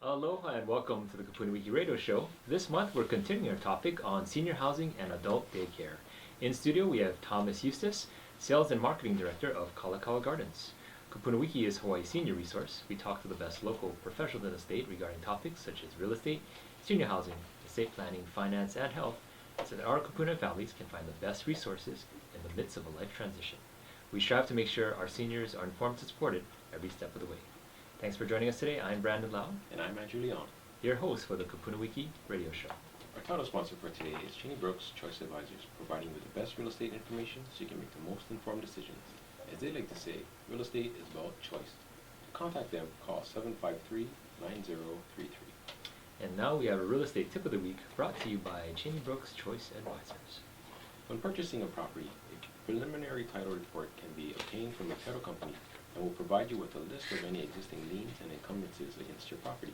Aloha and welcome to the KupunaWiki radio show. This month we're continuing our topic on senior housing and adult daycare. In studio we have Thomas Eustace, Sales and Marketing Director of Kalakaua Gardens. KupunaWiki is Hawaii's senior resource. We talk to the best local professionals in the state regarding topics such as real estate, senior housing, estate planning, finance, and health, so that our Kupuna families can find the best resources in the midst of a life transition. We strive to make sure our seniors are informed and supported every step of the way. Thanks for joining us today. I'm Brandon Lau. And I'm Andrew Leon. Your host for the KupunaWiki radio show. Our title sponsor for today is Cheney Brooks Choice Advisors, providing you with the best real estate information so you can make the most informed decisions. As they like to say, real estate is about choice. To contact them, call 753-9033. And now we have a real estate tip of the week brought to you by Cheney Brooks Choice Advisors. When purchasing a property, a preliminary title report can be obtained from the title company and will provide you with a list of any existing liens and encumbrances against your property.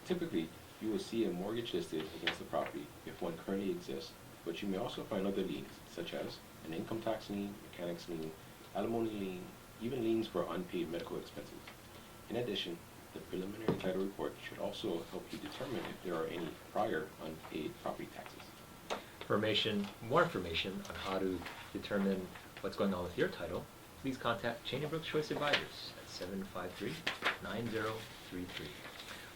Typically, you will see a mortgage listed against the property if one currently exists, but you may also find other liens, such as an income tax lien, mechanics lien, alimony lien, even liens for unpaid medical expenses. In addition, the preliminary title report should also help you determine if there are any prior unpaid property taxes. More information on how to determine what's going on with your title, please contact Cheney Brooks Choice Advisors at 753-9033.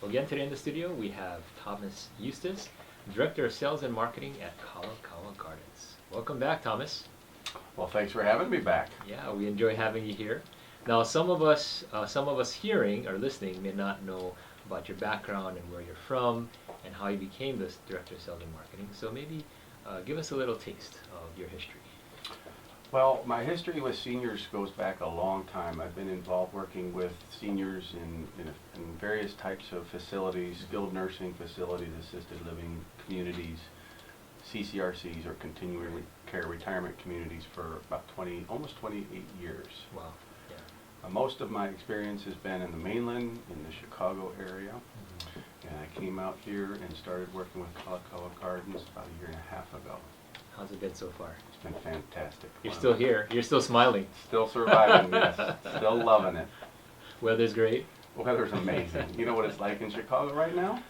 Well, again, today in the studio we have Thomas Eustace, Director of Sales and Marketing at Kalakaua Gardens. Welcome back, Thomas. Well, thanks for having me back. Yeah, we enjoy having you here. Now, some of us hearing or listening may not know about your background and where you're from and how you became this Director of Sales and Marketing. So maybe give us a little taste of your history. Well, my history with seniors goes back a long time. I've been involved working with seniors in various types of facilities, skilled nursing facilities, assisted living communities, CCRCs or continuing care retirement communities for about almost 28 years. Wow. Yeah. Most of my experience has been in the mainland, in the Chicago area. And I came out here and started working with Kalakaua Gardens about a year and a half ago. How's it been so far? It's been fantastic. You're still here. You're still smiling. Still surviving, yes. Still loving it. Weather's great. Weather's amazing. You know what it's like in Chicago right now?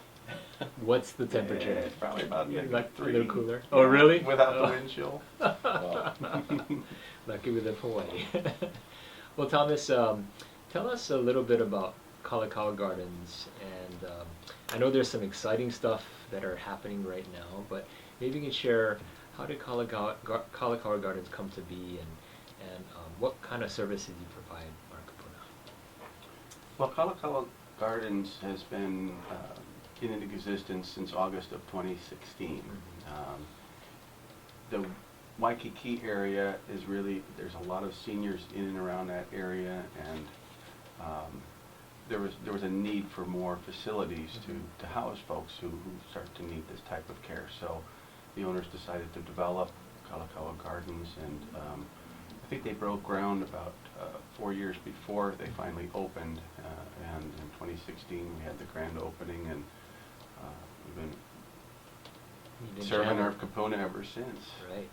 What's the temperature? It's probably about like -3. a little cooler. Oh, really? Without the wind chill. Lucky we live in Hawaii. Well, Thomas, tell us a little bit about Kalakaua Gardens, and I know there's some exciting stuff that are happening right now, but maybe you can share how did Kalakaua Gardens come to be, and what kind of services you provide our Kupuna? Well, Kalakaua Gardens has been in existence since August of 2016. The Waikiki area is really, there's a lot of seniors in and around that area, and there was a need for more facilities to house folks who start to need this type of care. So the owners decided to develop Kalakaua Gardens, and I think they broke ground about 4 years before they finally opened, and in 2016 we had the grand opening, and we've been serving our Kupuna ever since. Right.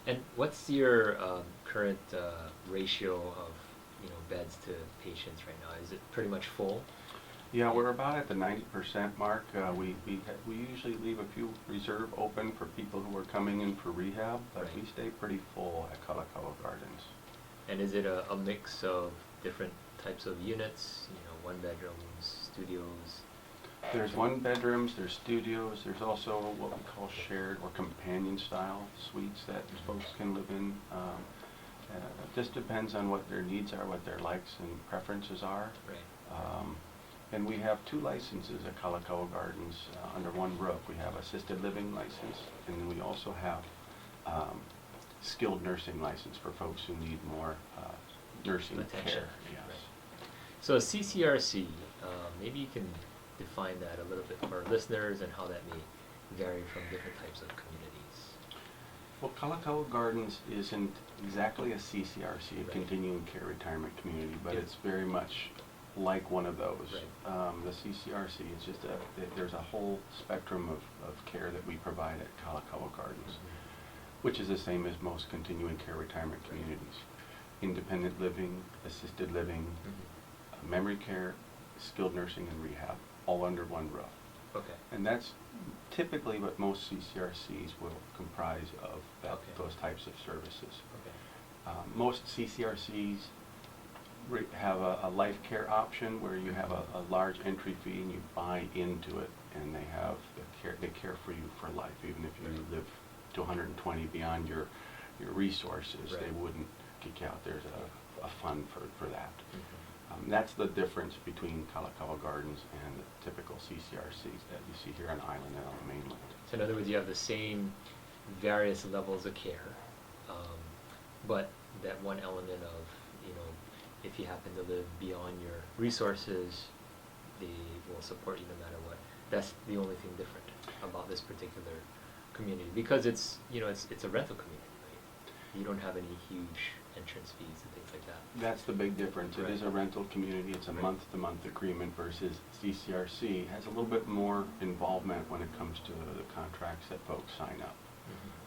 And what's your current ratio of beds to patients right now? Is it pretty much full? Yeah, we're about at the 90% mark. We usually leave a few reserve open for people who are coming in for rehab, but we stay pretty full at Kalakaua Gardens. And is it a mix of different types of units? One bedrooms, studios? There's one bedrooms, there's studios, there's also what we call shared or companion style suites that folks can live in. It just depends on what their needs are, what their likes and preferences are. Right. And we have 2 licenses at Kalakaua Gardens under one roof. We have assisted living license, and then we also have skilled nursing license for folks who need more nursing attention. care. Yes. Right. So a CCRC, maybe you can define that a little bit for our listeners and how that may vary from different types of communities. Well, Kalakaua Gardens isn't exactly a CCRC, a Right. continuing care retirement community, but it's very much like one of those. Right. The CCRC is just there's a whole spectrum of care that we provide at Kalakaua Gardens, which is the same as most continuing care retirement communities. Independent living, assisted living, memory care, skilled nursing, and rehab. all under one roof. Okay. And that's typically what most CCRCs will comprise of, Okay. those types of services. Okay. Most CCRCs have a life care option where you have a large entry fee and you buy into it, and they have they care for you for life. Even if you live to 120 beyond your resources, Right. they wouldn't kick you out. There's a fund for that. Mm-hmm. That's the difference between Kalakaua Gardens and the typical CCRCs that you see here on the island and on the mainland. So in other words, you have the same various levels of care, but that one element of, if you happen to live beyond your resources, they will support you no matter what. That's the only thing different about this particular community, because it's a rental community, right? You don't have any huge entrance fees and things like that. That's the big difference. It Right. is a rental community. It's a Right. month-to-month agreement versus CCRC has a little bit more involvement when it comes to the contracts that folks sign up.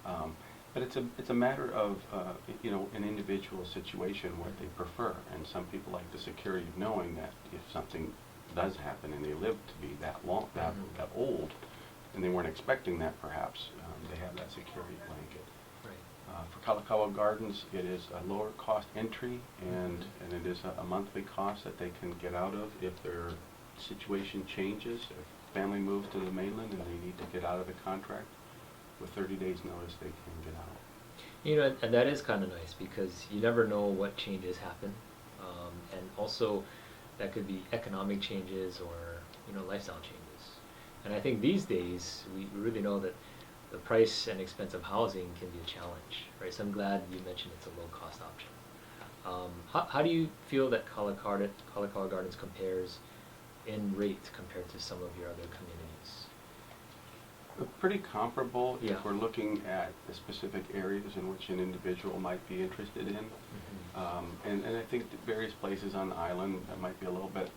Mm-hmm. But it's a matter of an individual situation what they prefer, and some people like the security of knowing that if something does happen and they live to be that long, that old, and they weren't expecting that perhaps, they have that security blanket. Right. For Kalakaua Gardens, it is a lower cost entry, and it is a monthly cost that they can get out of if their situation changes. If family moves to the mainland and they need to get out of the contract, with 30 days notice they can get out. And that is kind of nice because you never know what changes happen, and also that could be economic changes or lifestyle changes. And I think these days we really know that the price and expense of housing can be a challenge, right? So I'm glad you mentioned it's a low-cost option. How do you feel that Kalakaua Gardens compares in rate compared to some of your other communities? Pretty comparable Yeah. if we're looking at the specific areas in which an individual might be interested in. And I think that various places on the island that might be a little bit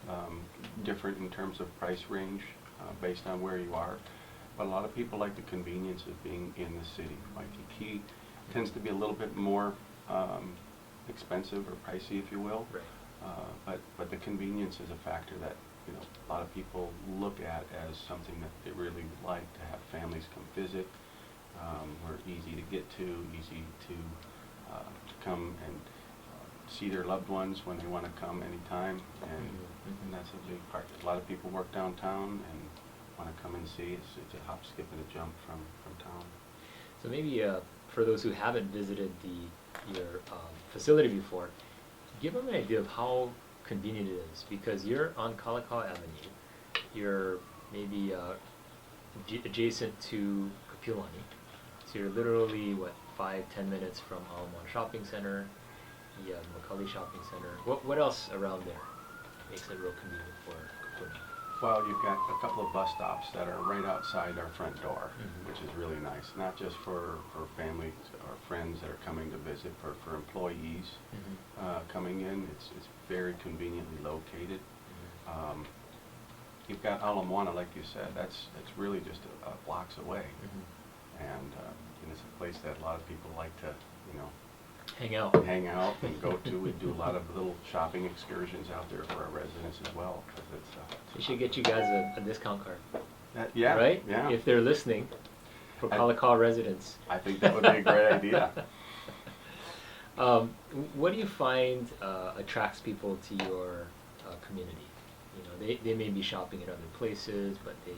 different in terms of price range based on where you are. But a lot of people like the convenience of being in the city. Waikiki tends to be a little bit more expensive or pricey, if you will. Right. But the convenience is a factor that a lot of people look at as something that they really like to have families come visit. We're easy to get to, easy to come and see their loved ones when they want to come anytime, and that's a big part. A lot of people work downtown and want to come and see. It's a hop, skip, and a jump from town. So maybe for those who haven't visited your facility before, give them an idea of how convenient it is, because you're on Kalakaua Avenue. You're maybe adjacent to Kapiolani, so you're literally 5-10 minutes from Aloha Shopping Center. You have Makali Shopping Center. What else around there makes it real convenient for Kupuna? Well, you've got a couple of bus stops that are right outside our front door, which is really nice. Not just for families or friends that are coming to visit, for employees coming in. It's very conveniently located. You've got Ala Moana, like you said. That's really just blocks away, and it's a place that a lot of people like to hang out and go to. We do a lot of little shopping excursions out there for our residents as well. We should get you guys a discount card. Yeah. Right? Yeah. If they're listening, for Kalakaua residents. I think that would be a great idea. What do you find attracts people to your community? They may be shopping in other places, but they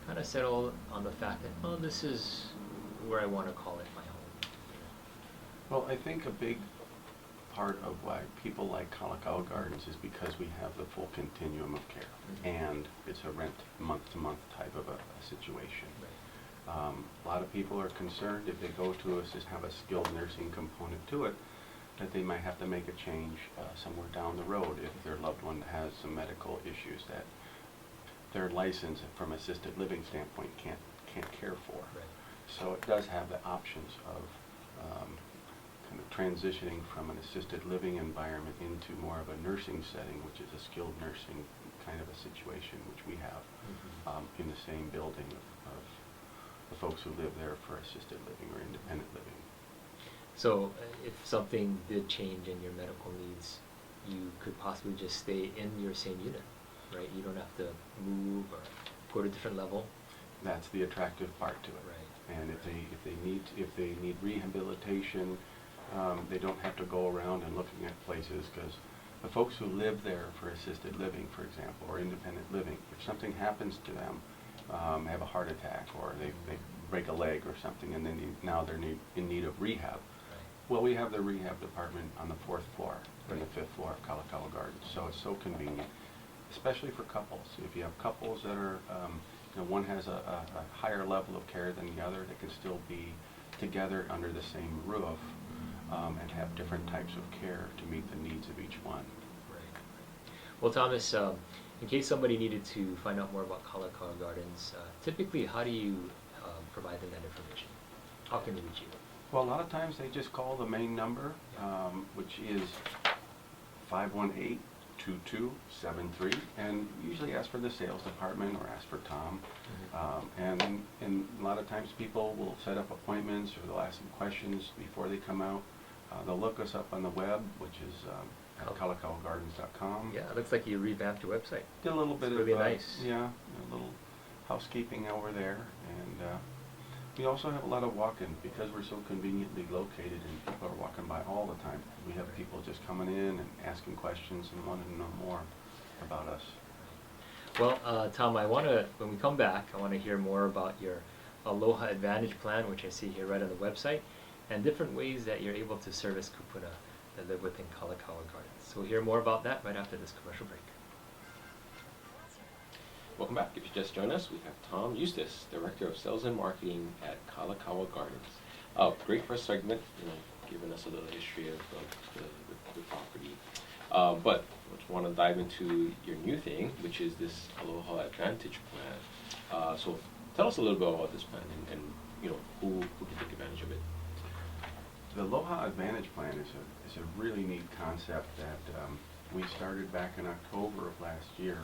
kind of settle on the fact that, this is where I want to call it my home. Well, I think a big part of why people like Kalakaua Gardens is because we have the full continuum of care, and it's a rent month-to-month type of a situation. Right. A lot of people are concerned if they go to us and have a skilled nursing component to it, that they might have to make a change somewhere down the road if their loved one has some medical issues that their license from assisted living standpoint can't care for. Right. So it does have the options of kind of transitioning from an assisted living environment into more of a nursing setting, which is a skilled nursing kind of a situation, which we have in the same building of the folks who live there for assisted living or independent living. So if something did change in your medical needs, you could possibly just stay in your same unit? right? You don't have to move or go to a different level. That's the attractive part to it. Right. And if they need rehabilitation, they don't have to go around and looking at places, because the folks who live there for assisted living, for example, or independent living, if something happens to them, have a heart attack or they break a leg or something, and then now they're in need of rehab. Well, we have the rehab department on the 4th floor and the 5th floor of Kalakaua Gardens, so it's so convenient, especially for couples. If you have couples that are, one has a higher level of care than the other, they can still be together under the same roof and have different types of care to meet the needs of each one. Right. Well, Thomas, in case somebody needed to find out more about Kalakaua Gardens, typically how do you provide them that information? How can they reach you? Well, a lot of times they just call the main number, which is 518-2273, and usually ask for the sales department or ask for Tom. And a lot of times people will set up appointments, or they'll ask some questions before they come out. They'll look us up on the web, which is at kalakaugardens.com. Yeah, it looks like you revamped your website. Did a little bit It's of really nice. Yeah, a little housekeeping over there, and we also have a lot of walk-ins because we're so conveniently located, and people are walking by all the time. We have people just coming in and asking questions and wanting to know more about us. Well, Tom, when we come back, I want to hear more about your Aloha Advantage plan, which I see here right on the website, and different ways that you're able to service kupuna that live within Kalakaua Gardens. So we'll hear more about that right after this commercial break. Welcome back. If you just joined us, we have Tom Eustace, Director of Sales and Marketing at Kalakaua Gardens. Great first segment, giving us a little history of the property. But I just want to dive into your new thing, which is this Aloha Advantage plan. So tell us a little bit about this plan and who can take advantage of it. The Aloha Advantage plan is a really neat concept that we started back in October of last year.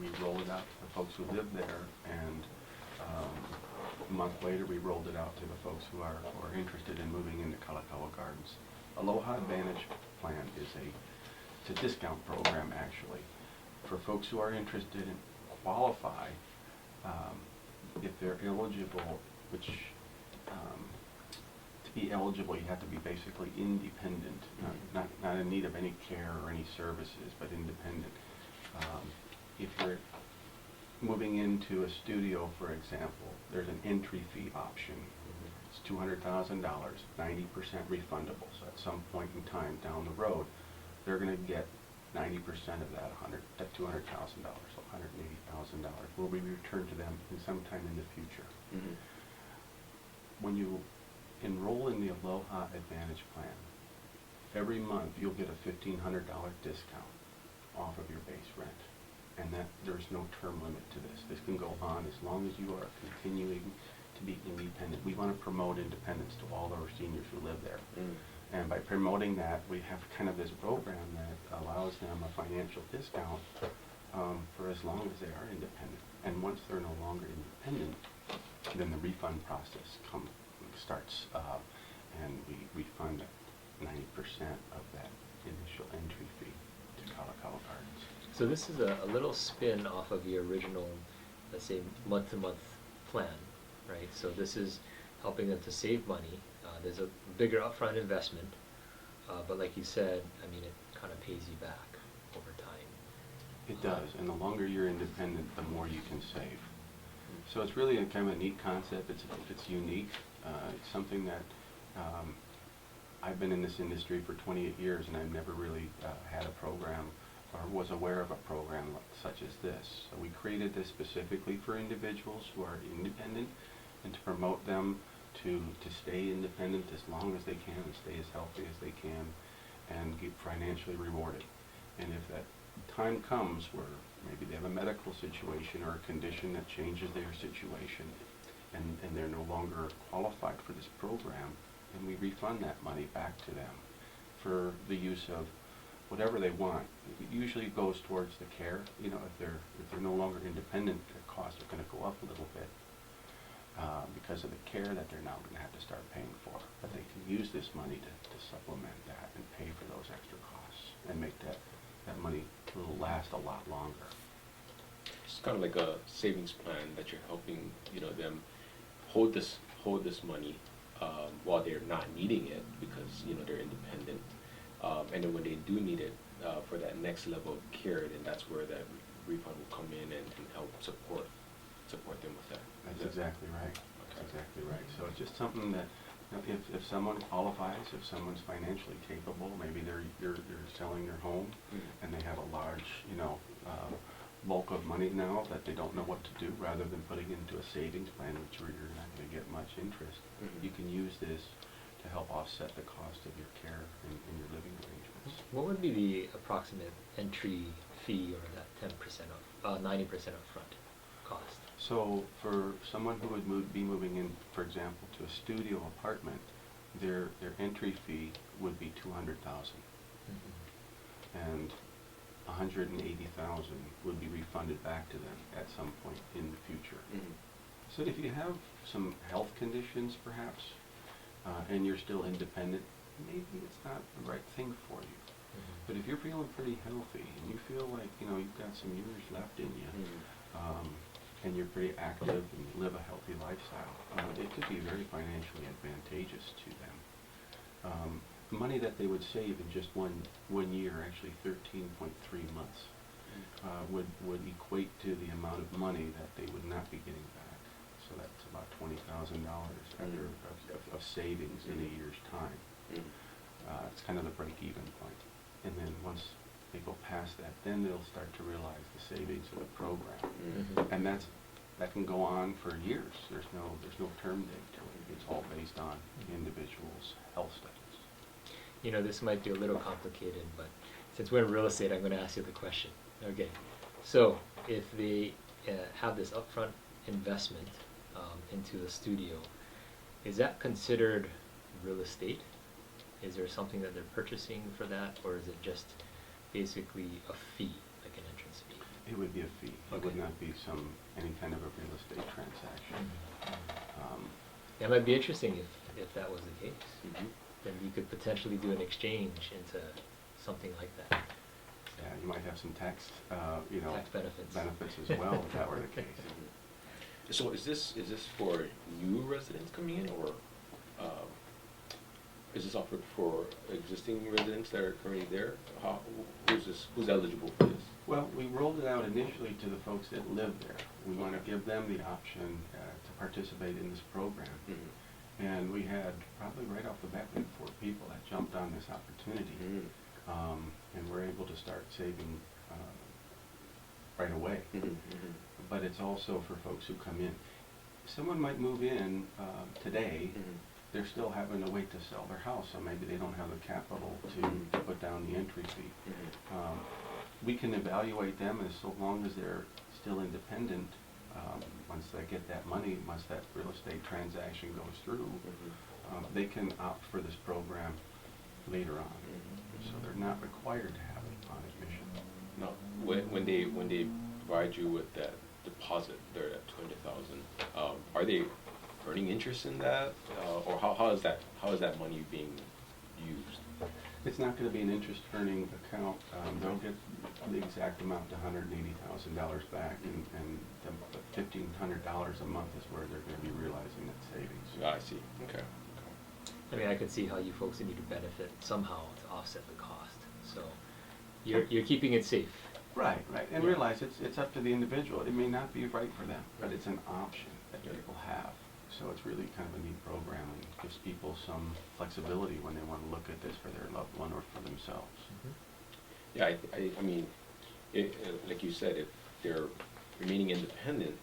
We rolled it out to the folks who live there, and a month later we rolled it out to the folks who are interested in moving into Kalakaua Gardens. Aloha Advantage plan it's a discount program, actually, for folks who are interested and qualify if they're eligible, which to be eligible you have to be basically independent, not in need of any care or any services, but independent. If you're moving into a studio, for example, there's an entry fee option. It's $200,000, 90% refundable. So at some point in time down the road, they're going to get 90% of that $200,000, so $180,000 will be returned to them sometime in the future. When you enroll in the Aloha Advantage plan, every month you'll get a $1,500 discount off of your base rent. And that there's no term limit to this. This can go on as long as you are continuing to be independent. We want to promote independence to all our seniors who live there. And by promoting that, we have kind of this program that allows them a financial discount for as long as they are independent. And once they're no longer independent, then the refund process starts, and we refund 90% of that initial entry fee to Kalakaua Gardens. So this is a little spin off of your original, let's say, month-to-month plan, right? So this is helping them to save money. There's a bigger upfront investment, but like you said, I mean, it kind of pays you back over time. It does, and the longer you're independent, the more you can save. So it's really a kind of a neat concept. It's unique. It's something that I've been in this industry for 28 years, and I've never really had a program or was aware of a program such as this. So we created this specifically for individuals who are independent and to promote them to stay independent as long as they can and stay as healthy as they can and get financially rewarded. And if that time comes where maybe they have a medical situation or a condition that changes their situation and they're no longer qualified for this program, then we refund that money back to them for the use of whatever they want. It usually goes towards the care. If they're no longer independent, their costs are going to go up a little bit because of the care that they're now going to have to start paying for. But they can use this money to supplement that and pay for those extra costs and make that money will last a lot longer. it's kind of like a savings plan that you're helping, them hold this money while they're not needing it because, they're independent. And then when they do need it for that next level of care, then that's where that refund will come in and help support them with that. That's exactly right. Okay. That's exactly right. So it's just something that, if someone qualifies, if someone's financially capable, maybe you're selling their home and they have a large, bulk of money now that they don't know what to do, rather than putting it into a savings plan, which you're not going to get much interest, you can use this to help offset the cost of your care and your living arrangements. What would be the approximate entry fee or that 10% of 90% upfront cost? So for someone who would be moving in, for example, to a studio apartment, their entry fee would be $200,000, and $180,000 would be refunded back to them at some point in the future. So if you have some health conditions, perhaps, and you're still independent, maybe it's not the right thing for you. But if you're feeling pretty healthy and you feel like you've got some years left in you, and you're pretty active and you live a healthy lifestyle, it could be very financially advantageous to them. The money that they would save in just one year, actually 13.3 months, would equate to the amount of money that they would not be getting back. So that's about $20,000 of savings in a year's time. It's kind of the break-even point. And then once they go past that, then they'll start to realize the savings of the program. And that can go on for years. There's no term date to it. It's all based on the individual's health status. This might be a little complicated, but since we're in real estate, I'm going to ask you the question. Okay, so if they have this upfront investment into the studio, is that considered real estate? Is there something that they're purchasing for that, or is it just basically a fee, like an entrance fee? It would be a fee. Okay. It would not be any kind of a real estate transaction. That might be interesting if that was the case. Then you could potentially do an exchange into something like that. Yeah, you might have some tax Tax benefits as well if that were the case. So is this for new residents coming in, or is this offered for existing residents that are currently there? Who's eligible for this? Well, we rolled it out initially to the folks that live there. We want to give them the option to participate in this program. And we had, probably right off the bat, we had 4 people that jumped on this opportunity. And we're able to start saving right away. But it's also for folks who come in. Someone might move in today, they're still having to wait to sell their house, so maybe they don't have the capital to put down the entry fee. We can evaluate them as so long as they're still independent. Once they get that money, once that real estate transaction goes through, they can opt for this program later on. So they're not required to have it upon admission. No, when they provide you with that deposit there at $200,000, are they earning interest in that, or how is that money being used? It's not going to be an interest-earning account. They'll get the exact amount, $180,000 back, and the $1,500 a month is where they're going to be realizing that savings. I see. Okay. I mean, I could see how you folks need to benefit somehow to offset the cost. So you're keeping it safe. Right. And Yeah. realize it's up to the individual. It may not be right for them, but it's an option that people have. So it's really kind of a neat program, and gives people some flexibility when they want to look at this for their loved one or for themselves. Yeah, I mean, like you said, if they're remaining independent,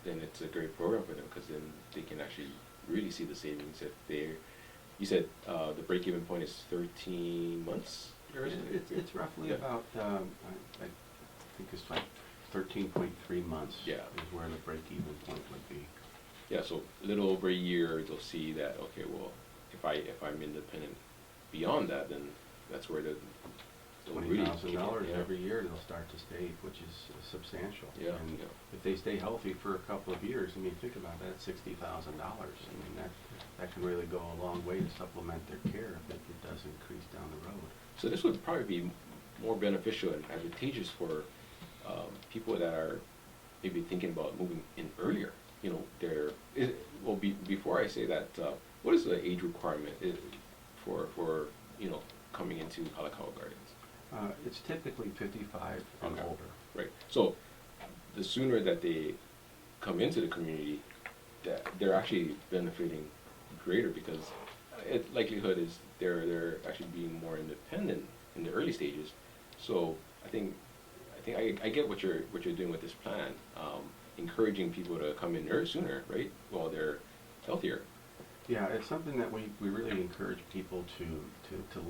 then it's a great program for them, because then they can actually really see the savings. You said the break-even point is 13 months? It's roughly about, I think it's like 13.3 months. Yeah. Is where the break-even point would be. Yeah, so a little over a year, they'll see that, okay, well, if I'm independent beyond that, then that's where they'll really $20,000 yeah. every year they'll start to save, which is substantial. Yeah, And yeah. if they stay healthy for a couple of years, I mean, think about that, $60,000. I mean, that can really go a long way to supplement their care if it does increase down the road. So this would probably be more beneficial and advantageous for people that are maybe thinking about moving in earlier. You know, before I say that, what is the age requirement for you know, coming into Kalakaua Gardens? It's typically 55 and Okay. older. Right. So the sooner that they come into the community, that they're actually benefiting greater, because likelihood is they're actually being more independent in the early stages. So I think I get what you're doing with this plan, encouraging people to come in sooner, right, while they're healthier. Yeah, it's something that we really encourage people to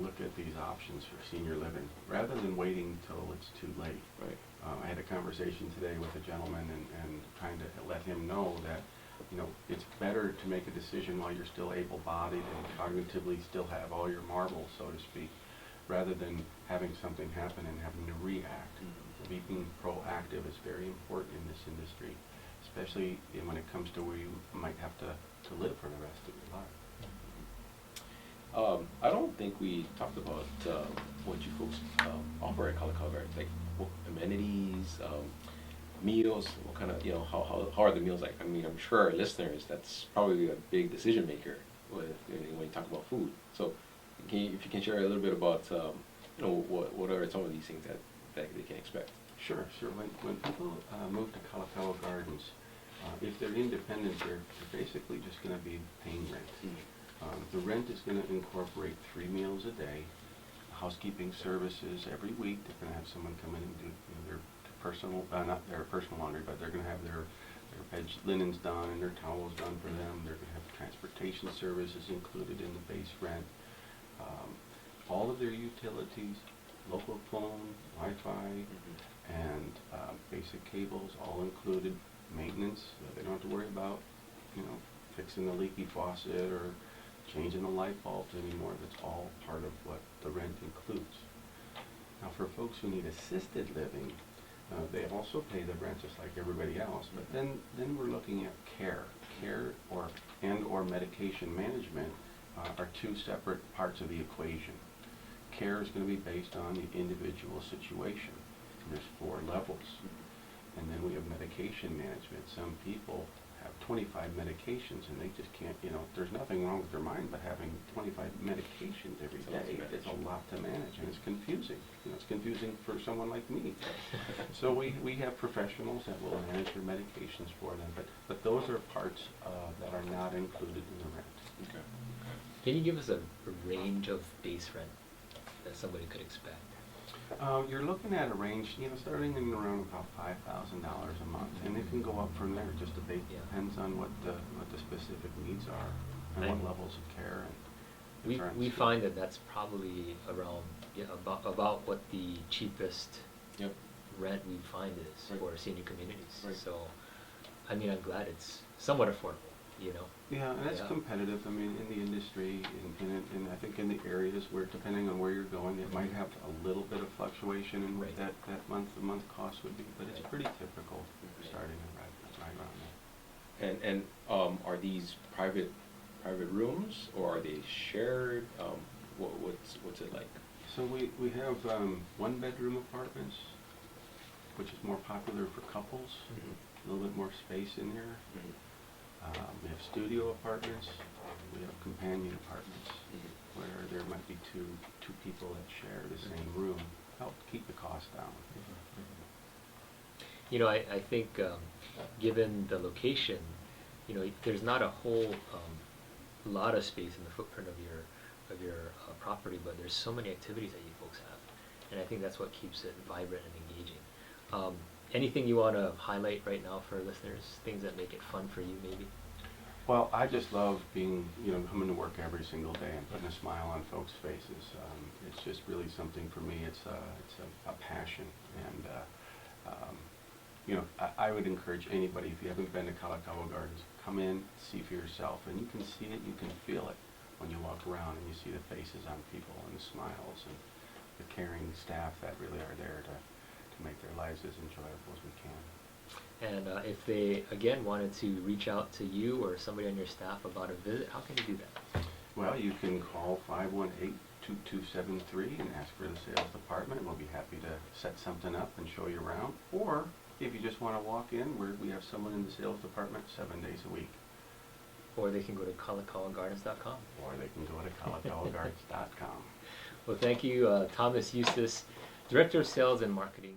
look at these options for senior living, rather than waiting till it's too late. Right. I had a conversation today with a gentleman and trying to let him know that, you know, it's better to make a decision while you're still able-bodied and cognitively still have all your marbles, so to speak, rather than having something happen and having to react. Being proactive is very important in this industry, especially when it comes to where you might have to live for the rest of your life. I don't think we talked about what you folks offer at Kalakaua Gardens, like what amenities, meals, what kind of, you know, how are the meals like? I mean, I'm sure our listeners, that's probably a big decision maker when you talk about food. So if you can share a little bit about, you know, what are some of these things that they can expect? Sure. When people move to Kalakaua Gardens, if they're independent, they're basically just going to be paying rent. The rent is going to incorporate 3 meals a day, housekeeping services every week. They're going to have someone come in and do, you know, their personal, not their personal laundry, but they're going to have their bed linens done and their towels done for them. They're going to have transportation services included in the base rent. All of their utilities, local phone, Wi-Fi, and basic cables, all included. Maintenance, they don't have to worry about, you know, fixing the leaky faucet or changing the light bulbs anymore. That's all part of what the rent includes. Now, for folks who need assisted living, they also pay the rent just like everybody else. But then we're looking at care or medication management are 2 separate parts of the equation. Care is going to be based on the individual situation. And there's 4 levels. And then we have medication management. Some people have 25 medications and they just can't, you know, there's nothing wrong with their mind, but having 25 medications every day, it's a lot to manage, and it's confusing. You know, it's confusing for someone like me. So we have professionals that will manage their medications for them, but those are parts that are not included in the rent. Okay. Can you give us a range of base rent that somebody could expect? You're looking at a range, you know, starting in around about $5,000 a month, and it can go up from there. Just depends on what the specific needs are and what levels of care. And we find that that's probably around about what the cheapest rent we find is for senior communities. Right. So, I mean, I'm glad it's somewhat affordable. You know. Yeah, and that's competitive. I mean, in the industry, and I think in the areas where, depending on where you're going, it might have a little bit of fluctuation in what that month-to-month cost would be, but it's pretty typical starting right around there. And are these private rooms, or are they shared? What's it like? So we have 1-bedroom apartments, which is more popular for couples. A little bit more space in here. We have studio apartments. We have companion apartments where there might be two people that share the same room. Help keep the cost down. You know, I think given the location, you know, there's not a whole lot of space in the footprint of your property, but there's so many activities that you folks have, and I think that's what keeps it vibrant and engaging. Anything you want to highlight right now for listeners? Things that make it fun for you, maybe? Well, I just love being, you know, coming to work every single day and putting a smile on folks' faces. It's just really something for me. It's a passion, and you know, I would encourage anybody, if you haven't been to Kalakaua Gardens, come in, see for yourself, and you can see it, you can feel it when you walk around and you see the faces on people and the smiles and the caring staff that really are there to make their lives as enjoyable as we can. And if they, again, wanted to reach out to you or somebody on your staff about a visit, how can you do that? Well, you can call 518-2273 and ask for the sales department. We'll be happy to set something up and show you around. Or If you just want to walk in, we have someone in the sales department 7 days a week. Or they can go to kalakaugardens.com. Or they can go to kalakaugardens.com. Well, thank you, Thomas Eustace, Director of Sales and Marketing.